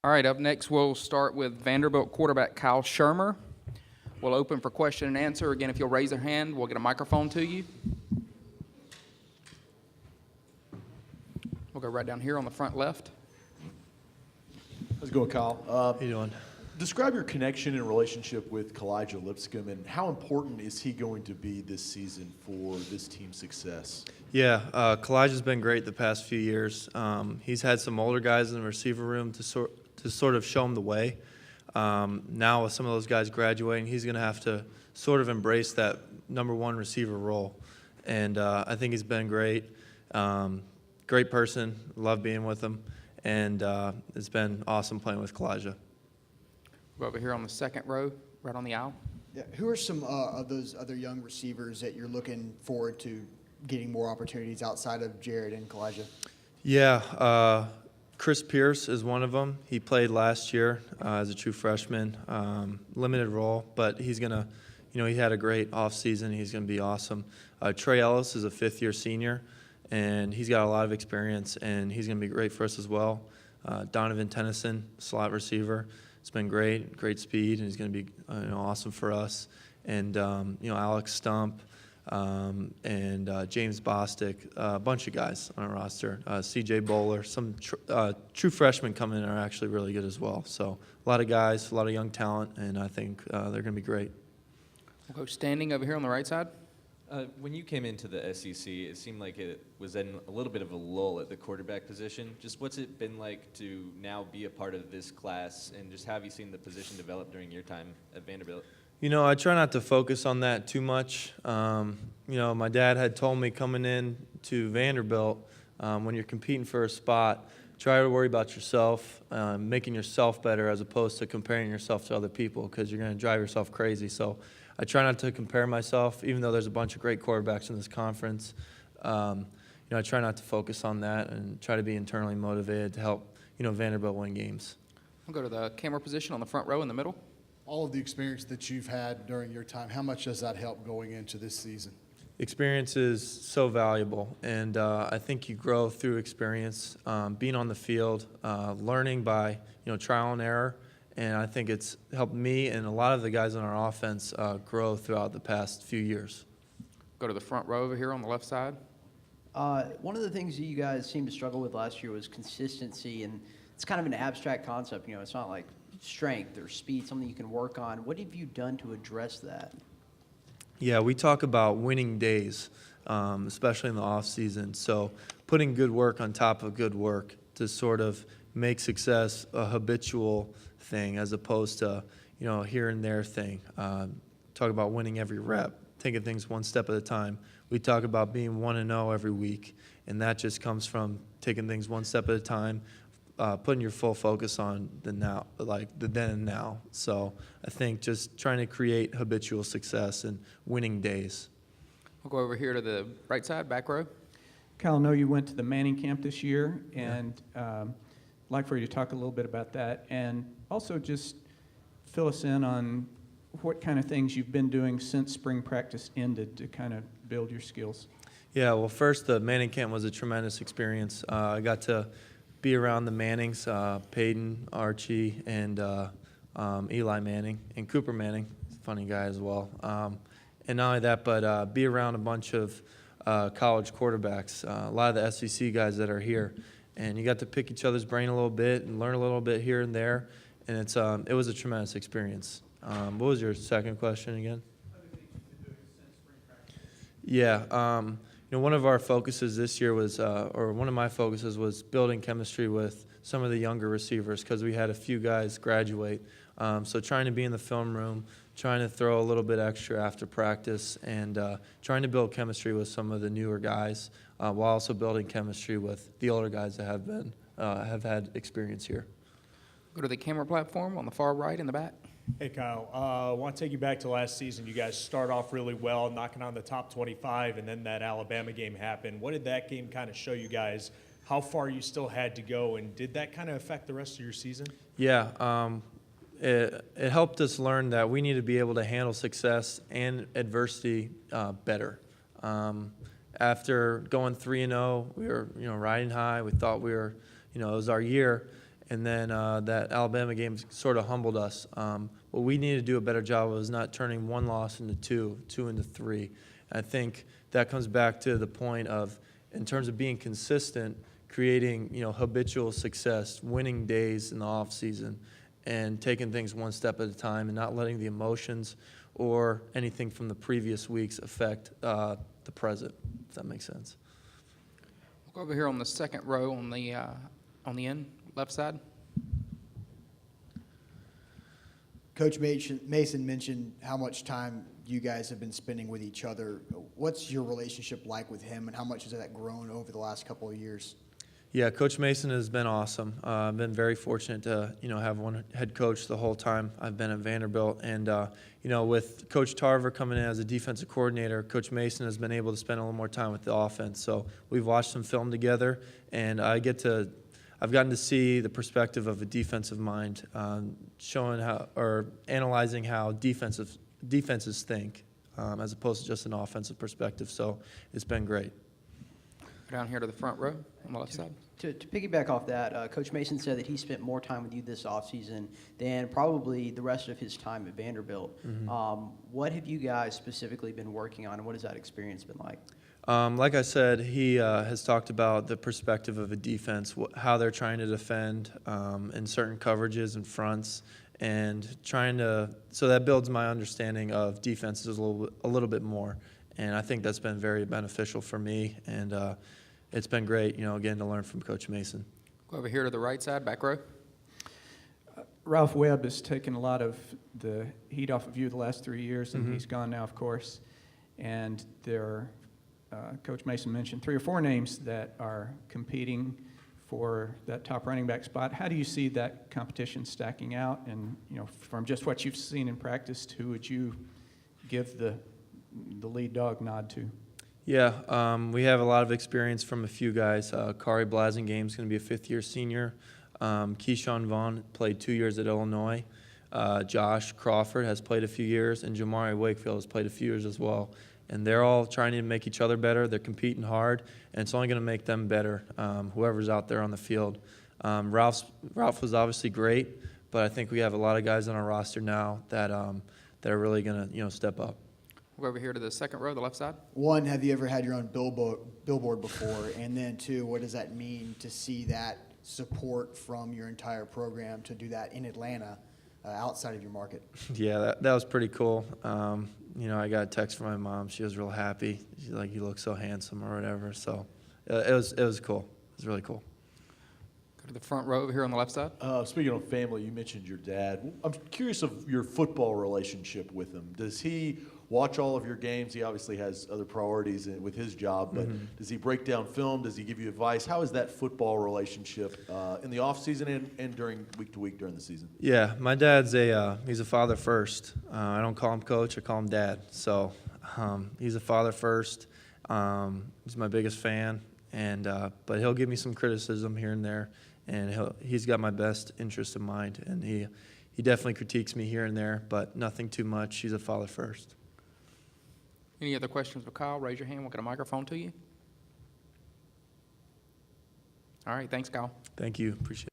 All right, up next, we'll start with Vanderbilt quarterback Kyle Shurmer. We'll open for question and answer. Again, if you'll raise your hand, we'll get a microphone to you. We'll go right down here on the front left. How's it going, Kyle? How you doing? Describe your connection and relationship with Kalijah Lipscomb, and how important is he going to be this season for this team's success? Yeah, Kalijah's been great the past few years. He's had some older guys in the receiver room to sort of show him the way. Now with some of those guys graduating, he's going to have to sort of embrace that number one receiver role. And I think he's been great. Great person. Love being with him. And it's been awesome playing with Kalijah. We're over here on the second row, right on the aisle. Yeah. Who are some of those other young receivers that you're looking forward to getting more opportunities outside of Jared and Kalijah? Yeah, Chris Pierce is one of them. He played last year as a true freshman, limited role, but he's going to, he had a great offseason. He's going to be awesome. Trey Ellis is a fifth-year senior, and he's got a lot of experience, and he's going to be great for us as well. Donovan Tennyson, slot receiver. It's been great speed, and he's going to be awesome for us. And Alex Stump and James Bostic, a bunch of guys on our roster. C.J. Bowler, some true freshmen coming in are actually really good as well. So a lot of guys, a lot of young talent, and I think they're going to be great. We'll go standing over here on the right side. When you came into the SEC, it seemed like it was in a little bit of a lull at the quarterback position. Just what's it been like to now be a part of this class, and just how have you seen the position develop during your time at Vanderbilt? I try not to focus on that too much. My dad had told me coming in to Vanderbilt, when you're competing for a spot, try to worry about yourself, making yourself better as opposed to comparing yourself to other people, because you're going to drive yourself crazy. So I try not to compare myself, even though there's a bunch of great quarterbacks in this conference. I try not to focus on that and try to be internally motivated to help, Vanderbilt win games. We'll go to the camera position on the front row in the middle. All of the experience that you've had during your time, how much does that help going into this season? Experience is so valuable, and I think you grow through experience, being on the field, learning by trial and error. And I think it's helped me and a lot of the guys on our offense grow throughout the past few years. Go to the front row over here on the left side. One of the things that you guys seemed to struggle with last year was consistency, and it's kind of an abstract concept. It's not like strength or speed, something you can work on. What have you done to address that? Yeah, we talk about winning days, especially in the off season. So putting good work on top of good work to sort of make success a habitual thing as opposed to, here and there thing. Talk about winning every rep, taking things one step at a time. We talk about being 1-0 every week, and that just comes from taking things one step at a time, putting your full focus on the now, like the then and now. So I think just trying to create habitual success and winning days. We'll go over here to the right side, back row. Kyle, I know you went to the Manning camp this year, and I'd like for you to talk a little bit about that, and also just fill us in on what kind of things you've been doing since spring practice ended to kind of build your skills. Yeah, well, first, the Manning camp was a tremendous experience. I got to be around the Mannings, Peyton, Archie, and Eli Manning, and Cooper Manning, funny guy as well. And not only that, but be around a bunch of college quarterbacks, a lot of the SEC guys that are here. And you got to pick each other's brain a little bit and learn a little bit here and there. And it was a tremendous experience. What was your second question again? Yeah, one of our focuses this year was, or one of my focuses was building chemistry with some of the younger receivers because we had a few guys graduate. So trying to be in the film room, trying to throw a little bit extra after practice, and trying to build chemistry with some of the newer guys while also building chemistry with the older guys that have had experience here. Go to the camera platform on the far right in the back. Hey, Kyle. I want to take you back to last season. You guys start off really well, knocking on the top 25, and then that Alabama game happened. What did that game kind of show you guys, how far you still had to go, and did that kind of affect the rest of your season? Yeah, it helped us learn that we need to be able to handle success and adversity better. After going 3-0, we were riding high. We thought we were, it was our year. And then that Alabama game sort of humbled us. What we need to do a better job of is not turning one loss into two into three. And I think that comes back to the point of, in terms of being consistent, creating habitual success, winning days in the off season, and taking things one step at a time, and not letting the emotions or anything from the previous weeks affect the present. If that makes sense. We'll go over here on the second row on the end, left side. Coach Mason mentioned how much time you guys have been spending with each other. What's your relationship like with him, and how much has that grown over the last couple of years? Yeah, Coach Mason has been awesome. I've been very fortunate to have one head coach the whole time I've been at Vanderbilt, and with Coach Tarver coming in as a defensive coordinator, Coach Mason has been able to spend a little more time with the offense. So we've watched some film together, and I've gotten to see the perspective of a defensive mind, showing how, or analyzing how defenses think, as opposed to just an offensive perspective. So it's been great. Down here to the front row on the left side. To piggyback off that, Coach Mason said that he spent more time with you this offseason than probably the rest of his time at Vanderbilt. Mm-hmm. What have you guys specifically been working on, and what has that experience been like? Like I said, he has talked about the perspective of a defense, how they're trying to defend in certain coverages and fronts, and so that builds my understanding of defenses a little bit more. And I think that's been very beneficial for me, and it's been great, again, to learn from Coach Mason. Go over here to the right side, back row. Ralph Webb has taken a lot of the heat off of you the last 3 years, and Mhm. he's gone now, of course. And Coach Mason mentioned 3 or 4 names that are competing for that top running back spot. How do you see that competition stacking out? And from just what you've seen in practice, who would you give the lead dog nod to? Yeah, we have a lot of experience from a few guys. Kari Blasingame is going to be a fifth-year senior. Keyshawn Vaughn played 2 years at Illinois. Josh Crawford has played a few years, and Jamari Wakefield has played a few years as well. And they're all trying to make each other better. They're competing hard, and it's only going to make them better, whoever's out there on the field. Ralph was obviously great, but I think we have a lot of guys on our roster now that are really going to step up. We'll go over here to the second row, the left side. 1, have you ever had your own billboard before? And then 2, what does that mean to see that support from your entire program to do that in Atlanta, outside of your market? Yeah, that was pretty cool. I got a text from my mom. She was real happy. She's like, "You look so handsome," or whatever. So it was cool. It was really cool. Go to the front row over here on the left side. Speaking of family, you mentioned your dad. I'm curious of your football relationship with him. Does he watch all of your games? He obviously has other priorities with his job, but does he break down film? Does he give you advice? How is that football relationship in the off season and during week to week during the season? Yeah, my dad's he's a father first. I don't call him coach, I call him dad. So he's a father first. He's my biggest fan, but he'll give me some criticism here and there, and he's got my best interest in mind, and he definitely critiques me here and there, but nothing too much. He's a father first. Any other questions for Kyle? Raise your hand. We'll get a microphone to you. All right, thanks, Kyle. Thank you. Appreciate it.